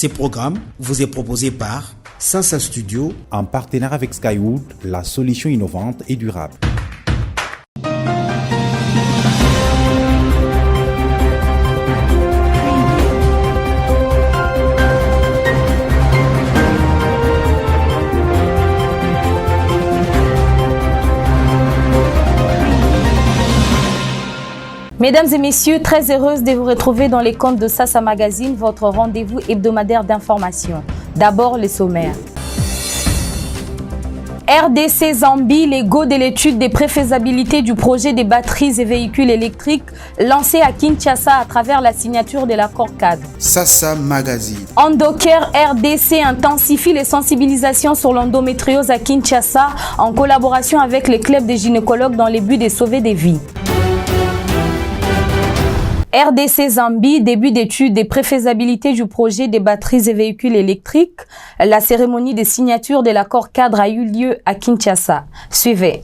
Ce programme vous est proposé par Sansa Studio en partenariat avec Skywood, la solution innovante et durable. Mesdames et messieurs, très heureuse de vous retrouver dans les comptes de Sasa Magazine, votre rendez-vous hebdomadaire d'information. D'abord, les sommaires. RDC Zambie, les go de l'étude des préfaisabilités du projet des batteries et véhicules électriques lancé à Kinshasa à travers la signature de l'accord cadre. Sasa Magazine. Endocare RDC intensifie les sensibilisations sur l'endométriose à Kinshasa en collaboration avec les clubs des gynécologues dans le but de sauver des vies. RDC Zambie, début d'étude des préfaisabilités du projet des batteries et véhicules électriques. La cérémonie de signature de l'accord cadre a eu lieu à Kinshasa. Suivez.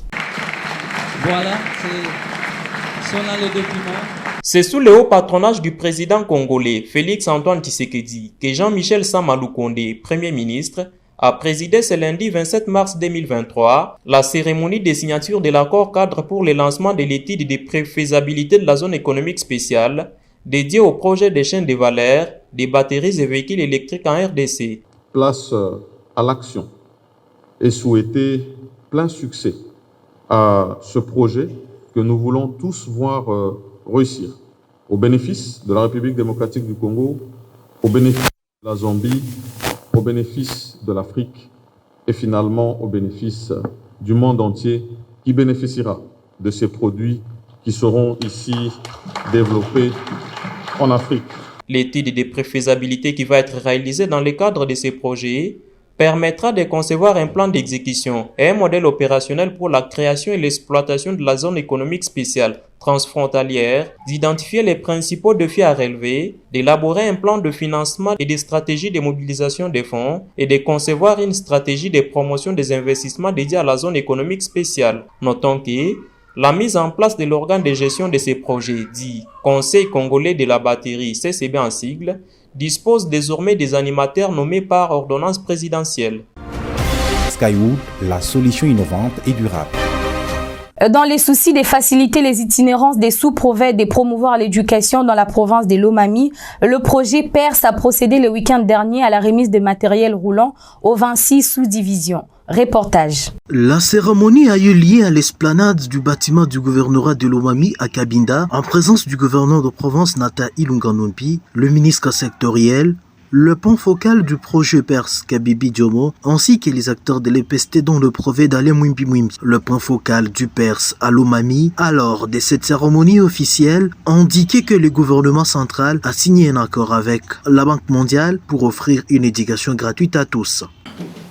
Voilà, ce sont là les documents. C'est sous le haut patronage du président congolais Félix Antoine Tshisekedi que Jean-Michel Sama Lukonde, Premier ministre, a présidé ce lundi 27 mars 2023 la cérémonie de signature de l'accord cadre pour le lancement de l'étude de préfaisabilité de la zone économique spéciale dédiée au projet des chaînes de valeur des batteries et véhicules électriques en RDC. Place à l'action et souhaiter plein succès à ce projet que nous voulons tous voir réussir au bénéfice de la République démocratique du Congo, au bénéfice de la Zambie, au bénéfice de l'Afrique et finalement au bénéfice du monde entier qui bénéficiera de ces produits qui seront ici développés en Afrique. L'étude de préfaisabilité qui va être réalisée dans le cadre de ces projets permettra de concevoir un plan d'exécution et un modèle opérationnel pour la création et l'exploitation de la zone économique spéciale transfrontalière, d'identifier les principaux défis à relever, d'élaborer un plan de financement et des stratégies de mobilisation des fonds et de concevoir une stratégie de promotion des investissements dédiés à la zone économique spéciale. Notons que la mise en place de l'organe de gestion de ces projets, dit Conseil congolais de la batterie, CCB en sigle, dispose désormais des animateurs nommés par ordonnance présidentielle. Skywood, la solution innovante et durable. Dans les soucis de faciliter les itinérances des sous-provinces et de promouvoir l'éducation dans la province de Lomami, le projet PERS a procédé le week-end dernier à la remise de matériel roulant aux 26 sous-divisions. Reportage. La cérémonie a eu lieu à l'esplanade du bâtiment du gouvernorat de Lomami à Cabinda, en présence du gouverneur de province Nata Ilunga-Nompi, le ministre sectoriel, le point focal du projet PERS Kabibi Diomo, ainsi que les acteurs de l'EPST dont le brevet d'Ale Mwimbi Mwimbi. Le point focal du PERS à Lomami, alors de cette cérémonie officielle, indiquait que le gouvernement central a signé un accord avec la Banque mondiale pour offrir une éducation gratuite à tous.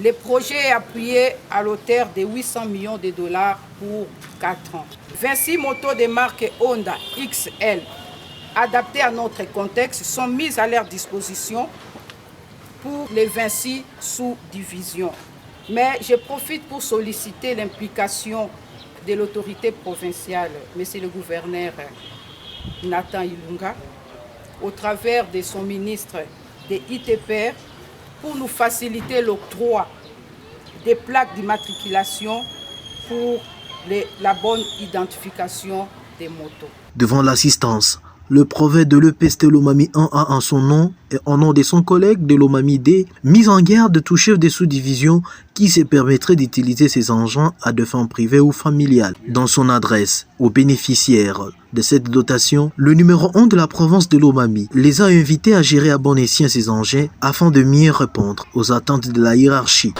Le projet est appuyé à l'auteur de 800 millions de dollars pour 4 ans. 26 motos de marque Honda XL adaptées à notre contexte sont mises à leur disposition pour les 26 sous-divisions. Mais je profite pour solliciter l'implication de l'autorité provinciale, monsieur le gouverneur Nathan Ilunga, au travers de son ministre de ITPR, pour nous faciliter l'octroi des plaques d'immatriculation pour la bonne identification des motos. Devant l'assistance, le brevet de l'EPST Lomami 1A en son nom et en nom de son collègue de Lomami D, mis en garde tout chef des sous-divisions qui se permettrait d'utiliser ces engins à des fins privées ou familiales. Dans son adresse aux bénéficiaires de cette dotation, le numéro 1 de la province de Lomami les a invités à gérer à bon escient ces engins afin de mieux répondre aux attentes de la hiérarchie.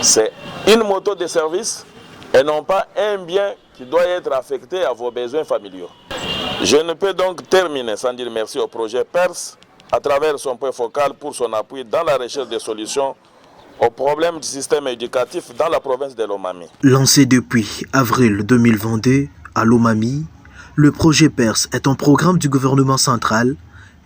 C'est une moto de service et non pas un bien qui doit être affecté à vos besoins familiaux. Je ne peux donc terminer sans dire merci au projet PERS à travers son point focal pour son appui dans la recherche de solutions aux problèmes du système éducatif dans la province de Lomami. Lancé depuis avril 2022 à Lomami, le projet PERS est un programme du gouvernement central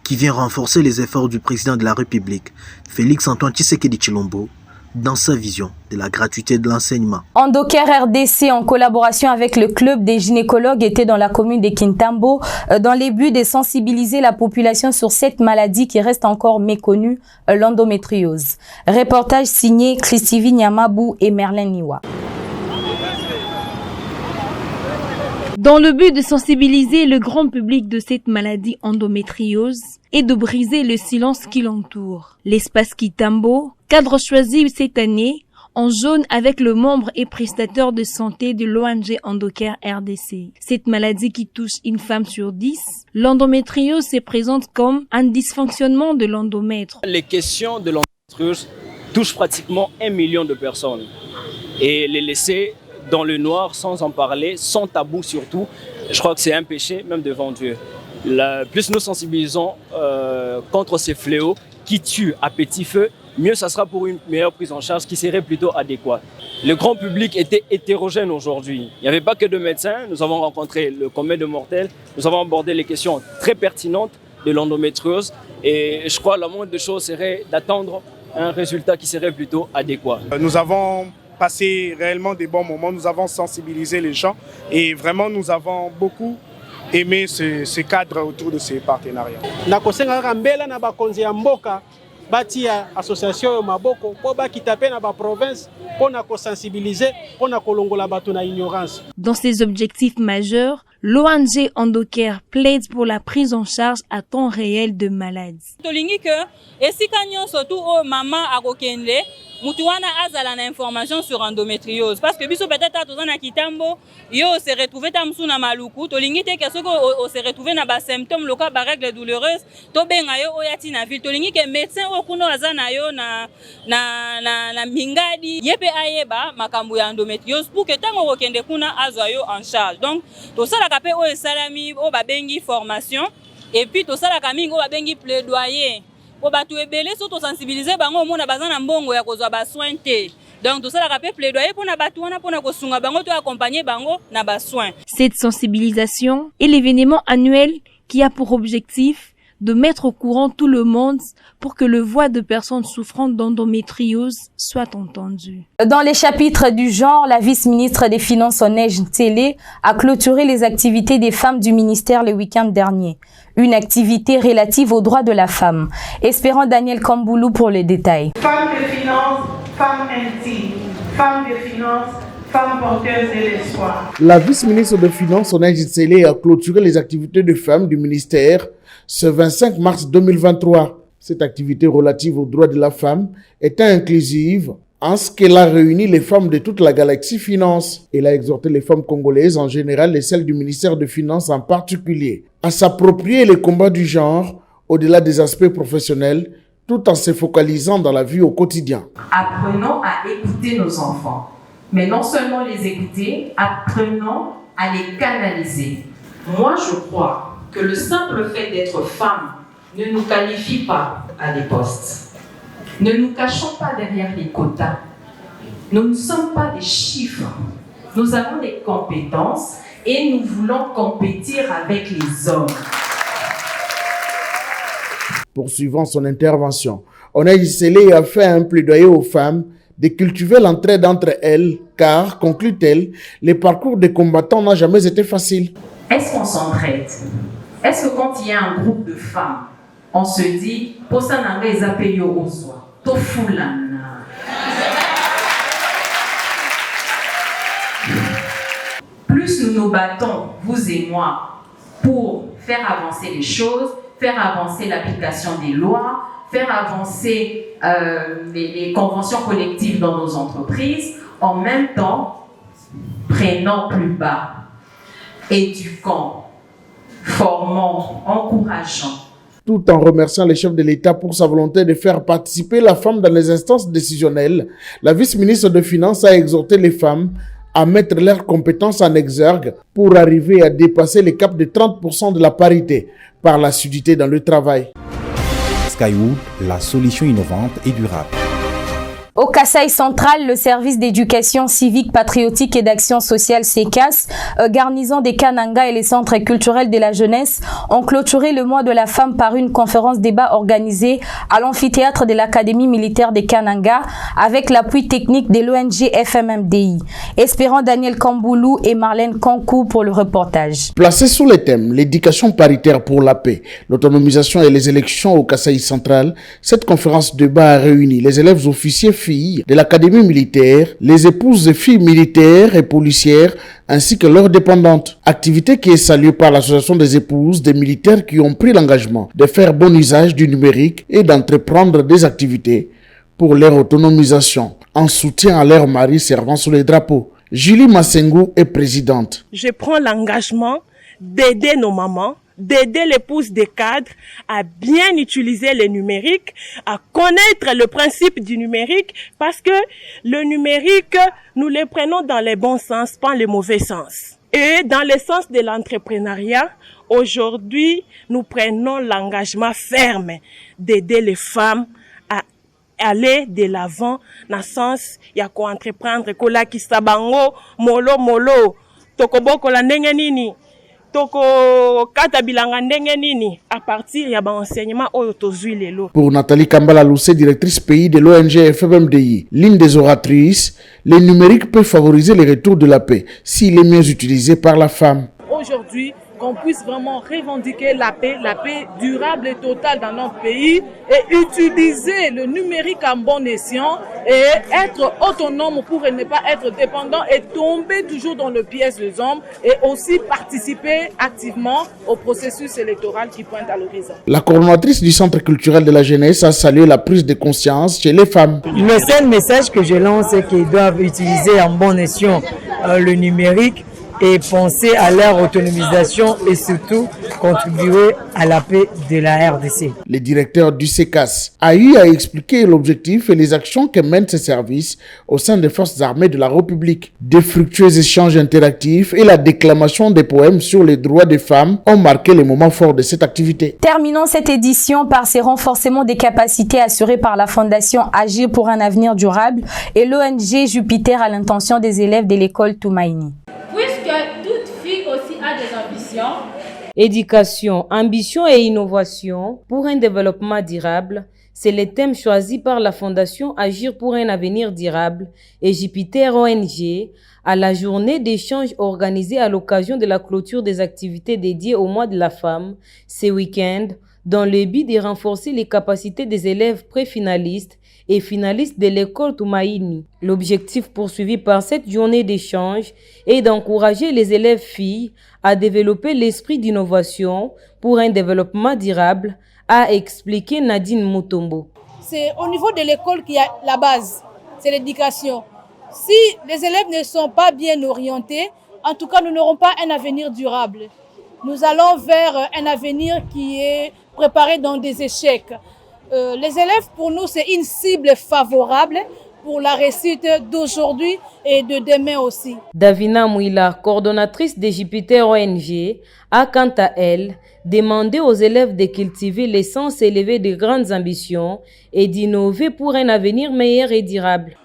qui vient renforcer les efforts du président de la République, Félix Antoine Tshisekedi Tshilombo, dans sa vision de la gratuité de l'enseignement. Endoker RDC, en collaboration avec le club des gynécologues, était dans la commune de Kintambo dans les buts de sensibiliser la population sur cette maladie qui reste encore méconnue, l'endométriose. Reportage signé Christivi Nyamabou et Merlin Niwa. Dans le but de sensibiliser le grand public de cette maladie endométriose et de briser le silence qui l'entoure, l'espace Kintambo, cadre choisi cette année, en jaune avec le membre et prestataire de santé de l'ONG Endoker RDC. Cette maladie qui touche une femme sur 10, l'endométriose se présente comme un dysfonctionnement de l'endomètre. Les questions de l'endométriose touchent pratiquement 1 million de personnes. Et les laisser dans le noir sans en parler, sans tabou surtout, je crois que c'est un péché même devant Dieu. Plus nous sensibilisons contre ces fléaux qui tuent à petit feu, mieux ça sera pour une meilleure prise en charge qui serait plutôt adéquate. Le grand public était hétérogène aujourd'hui. Il n'y avait pas que de médecins, nous avons rencontré le commun de mortels, nous avons abordé les questions très pertinentes de l'endométriose et je crois que la moindre des choses serait d'attendre un résultat qui serait plutôt adéquat. Nous avons passé réellement des bons moments, nous avons sensibilisé les gens et vraiment nous avons beaucoup aimé ce cadre autour de ces partenariats. batia association yo maboko po bakita pe na ba province pona ko sensibiliser pona kolongola bato na ignorance. Dans ses objectifs majeurs, l'ONG Endoker plaide pour la prise en charge à temps réel de malades. Tolingi que esika nyonso tu o mama akokende mutu wana azala na information sur endométriose parce que biso peut-être tozana kitambo yo se retrouver tamsu na maluku tolingi te que soko o se retrouver na ba symptômes loka ba règle douloureuse to benga yo oyati na ville tolingi que médecin o kuno azana yo na mingadi yepe ayeba makambo ya endométriose pour que tango okende kuna azwa yo en charge. Donc to sala kapé o esalami o ba bengi formation et puis to sala kamingo ba bengi plaidoyer. Donc cette sensibilisation est l'événement annuel qui a pour objectif de mettre au courant tout le monde pour que le voix de personnes souffrant d'endométriose soit entendue. Dans les chapitres du genre, la vice-ministre des Finances Onej Ntsele a clôturé les activités des femmes du ministère le week-end dernier. Une activité relative aux droits de la femme. Espérons Daniel Kamboulou pour les détails. Femmes de finances, femmes intimes, femmes de finances, femmes porteuses de l'espoir. La vice-ministre des Finances Onej Ntsele a clôturé les activités de femmes du ministère ce 25 mars 2023. Cette activité relative aux droits de la femme est inclusive en ce qu'elle a réuni les femmes de toute la galaxie finance. Elle a exhorté les femmes congolaises en général et celles du ministère de Finances en particulier à s'approprier les combats du genre au-delà des aspects professionnels tout en se focalisant dans la vie au quotidien. Apprenons à écouter nos enfants, mais non seulement les écouter, apprenons à les canaliser. Moi, je crois que le simple fait d'être femme ne nous qualifie pas à des postes. Ne nous cachons pas derrière les quotas. Nous ne sommes pas des chiffres. Nous avons des compétences et nous voulons compétir avec les hommes. Poursuivant son intervention, Onej Ntsele a fait un plaidoyer aux femmes de cultiver l'entraide entre elles, car, conclut-elle, les parcours des combattants n'ont jamais été faciles. Est-ce qu'on s'entraide? Est-ce que quand il y a un groupe de femmes, on se dit, plus nous nous battons, vous et moi, pour faire avancer les choses, faire avancer l'application des lois, faire avancer les conventions collectives dans nos entreprises, en même temps, prenons plus bas, éduquons, formons, encourageons. Tout en remerciant les chefs de l'État pour sa volonté de faire participer la femme dans les instances décisionnelles, la vice-ministre des Finances a exhorté les femmes à mettre leurs compétences en exergue pour arriver à dépasser le cap de 30% de la parité par l'assiduité dans le travail. Skywood, la solution innovante et durable. Au Kasaï central, le service d'éducation civique, patriotique et d'action sociale SECAS, garnison des Kananga et les centres culturels de la jeunesse ont clôturé le mois de la femme par une conférence débat organisée à l'amphithéâtre de l'Académie militaire des Kananga avec l'appui technique de l'ONG FMMDI. Espérant Daniel Kamboulou et Marlène Kankou pour le reportage. Placé sous les thèmes l'éducation paritaire pour la paix, l'autonomisation et les élections au Kasaï central, cette conférence débat a réuni les élèves officiers filles de l'Académie militaire, les épouses et filles militaires et policières, ainsi que leurs dépendantes. Activité qui est saluée par l'association des épouses des militaires qui ont pris l'engagement de faire bon usage du numérique et d'entreprendre des activités pour leur autonomisation, en soutien à leurs maris servant sous les drapeaux. Julie Massengou est présidente. Je prends l'engagement d'aider nos mamans, d'aider l'épouse des cadres à bien utiliser le numérique, à connaître le principe du numérique, parce que le numérique, nous le prenons dans le bon sens, pas le mauvais sens. Et dans le sens de l'entrepreneuriat, aujourd'hui, nous prenons l'engagement ferme d'aider les femmes à aller de l'avant, dans le sens, il y a quoi entreprendre, kola kisabango, molo, tokoboko la ndenge nini, toko kata bilanga ndenge nini, à partir ya ba enseignement oyo tozui lelo. Pour Nathalie Kambala-Loussé, directrice pays de l'ONG FMMDI, l'une des oratrices, le numérique peut favoriser le retour de la paix s'il est mieux utilisé par la femme. Aujourd'hui, qu'on puisse vraiment revendiquer la paix durable et totale dans notre pays et utiliser le numérique en bon escient et être autonome pour ne pas être dépendant et tomber toujours dans le piège des hommes et aussi participer activement au processus électoral qui pointe à l'horizon. La coordonnatrice du Centre culturel de la jeunesse a salué la prise de conscience chez les femmes. Le seul message que je lance, c'est qu'ils doivent utiliser en bon escient le numérique et penser à leur autonomisation et surtout contribuer à la paix de la RDC. Le directeur du SECAS a eu à expliquer l'objectif et les actions que mènent ces services au sein des forces armées de la République. Des fructueux échanges interactifs et la déclamation des poèmes sur les droits des femmes ont marqué les moments forts de cette activité. Terminons cette édition par ces renforcements des capacités assurés par la Fondation Agir pour un avenir durable et l'ONG Jupiter à l'intention des élèves de l'école Toumaïni. Puisque toute fille aussi a des ambitions. Éducation, ambition et innovation pour un développement durable, c'est le thème choisi par la Fondation Agir pour un avenir durable et Jupiter ONG à la journée d'échange organisée à l'occasion de la clôture des activités dédiées au mois de la femme ce week-end dans le but de renforcer les capacités des élèves préfinalistes et finalistes de l'école Toumaïni. L'objectif poursuivi par cette journée d'échange est d'encourager les élèves filles à développer l'esprit d'innovation pour un développement durable, a expliqué Nadine Mutombo. C'est au niveau de l'école qu'il y a la base, c'est l'éducation. Si les élèves ne sont pas bien orientés, en tout cas nous n'aurons pas un avenir durable. Nous allons vers un avenir qui est préparé dans des échecs. Les élèves, pour nous, c'est une cible favorable pour la réussite d'aujourd'hui et de demain aussi. Davina Mouila, coordonnatrice de Jupiter ONG, a quant à elle demandé aux élèves de cultiver l'essence élevée de grandes ambitions et d'innover pour un avenir meilleur et durable.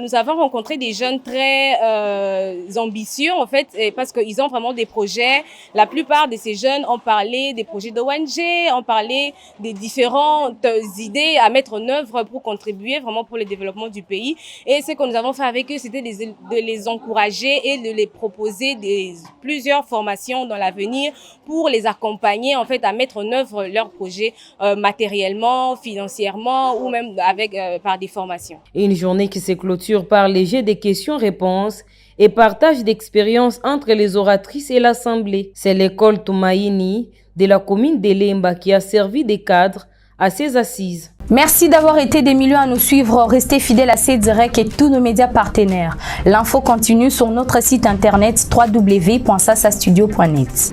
Nous avons rencontré des jeunes très ambitieux en fait, parce qu'ils ont vraiment des projets. La plupart de ces jeunes ont parlé des projets d'ONG, ont parlé des différentes idées à mettre en œuvre pour contribuer vraiment pour le développement du pays. Et ce que nous avons fait avec eux, c'était de les encourager et de les proposer plusieurs formations dans l'avenir pour les accompagner en fait à mettre en œuvre leurs projets matériellement, financièrement ou même avec par des formations. Une journée qui se clôture par les jeux de questions-réponses et partage d'expériences entre les oratrices et l'Assemblée. C'est l'école Toumaïni de la commune de Lemba qui a servi de cadre à ces assises. Merci d'avoir été des millions à nous suivre. Restez fidèles à C-Direct et tous nos médias partenaires. L'info continue sur notre site internet www.sasastudio.net.